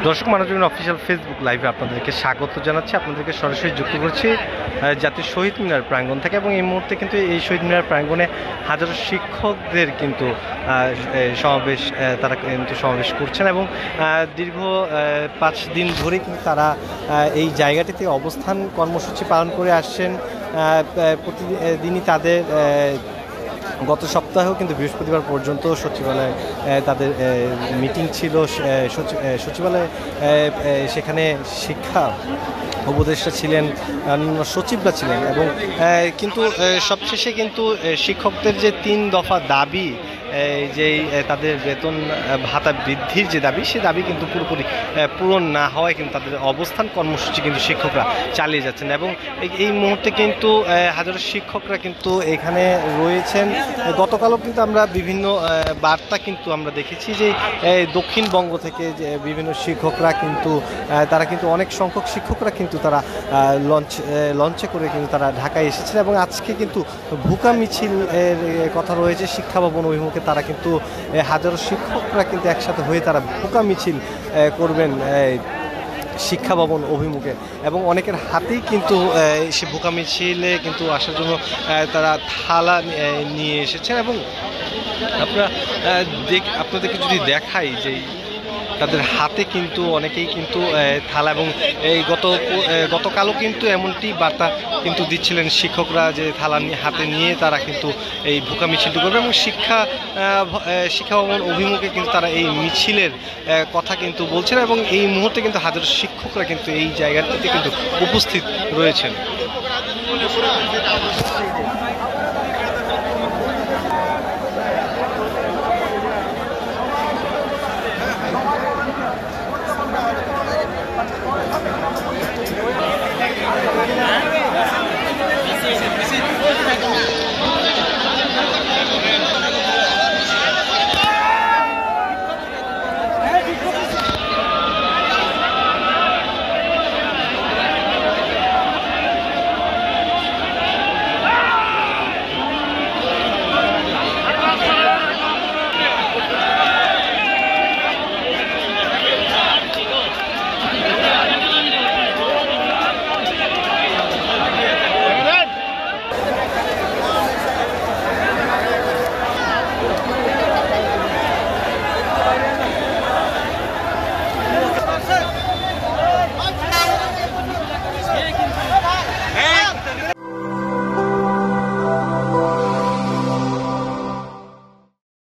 দর্শক মানুষজন official Facebook লাইভে আপনাদেরকে স্বাগত জানাচ্ছি। আপনাদেরকে সরাসরি যুক্ত করছি জাতীয় শহীদ মিনার প্রাঙ্গণ থেকে, এবং এই মুহূর্তে কিন্তু এই শহীদ মিনার প্রাঙ্গণে হাজারো শিক্ষকদের কিন্তু সমাবেশ, তারা কিন্তু সমাবেশ করছেন এবং দীর্ঘ 5 দিন ধরে কিন্তু তারা এই জায়গাটিতে অবস্থান কর্মসূচি পালন করে আসছেন। প্রতিদিনই তাদের গত সপ্তাহেও কিন্তু বৃহস্পতিবার পর্যন্ত সচিবালয়ে তাদের মিটিং ছিল। সচিবালয়ে সেখানে শিক্ষা উপদেষ্টা ছিলেন, সচিবরা ছিলেন, এবং কিন্তু সবশেষে কিন্তু শিক্ষকদের যে 3 দফা দাবি, যেই তাদের বেতন ভাতা বৃদ্ধির যে দাবি, সে দাবি কিন্তু পুরোপুরি পূরণ না হওয়ায় কিন্তু তাদের অবস্থান কর্মসূচি কিন্তু শিক্ষকরা চালিয়ে যাচ্ছেন। এবং এই মুহূর্তে কিন্তু হাজারো শিক্ষকরা কিন্তু এখানে রয়েছেন। গতকালও কিন্তু আমরা বিভিন্ন বার্তা কিন্তু আমরা দেখেছি যে দক্ষিণবঙ্গ থেকে যে বিভিন্ন শিক্ষকরা কিন্তু তারা কিন্তু অনেক সংখ্যক শিক্ষকরা কিন্তু তারা লঞ্চে করে কিন্তু তারা ঢাকায় এসেছেন, এবং আজকে কিন্তু ভুকা মিছিলের কথা রয়েছে শিক্ষা ভবন অভিমুখে। তারা কিন্তু হাজারো শিক্ষকরা কিন্তু একসাথে হয়ে তারা ভুকা মিছিল করবেন শিক্ষা ভবন অভিমুখে, এবং অনেকের হাতেই কিন্তু সে ভুকা মিছিলে কিন্তু আসার জন্য তারা থালা নিয়ে এসেছেন। এবং আপনাদেরকে যদি দেখাই যে তাদের হাতে কিন্তু অনেকেই কিন্তু থালা, এবং এই গতকালও কিন্তু এমনটি বার্তা কিন্তু দিচ্ছিলেন শিক্ষকরা যে থালা হাতে নিয়ে তারা কিন্তু এই ভুকা মিছিলটি করবে, এবং শিক্ষা ভবন অভিমুখে কিন্তু তারা এই মিছিলের কথা কিন্তু বলছেন। এবং এই মুহূর্তে কিন্তু হাজারো শিক্ষকরা কিন্তু এই জায়গাটিতে কিন্তু উপস্থিত রয়েছেন।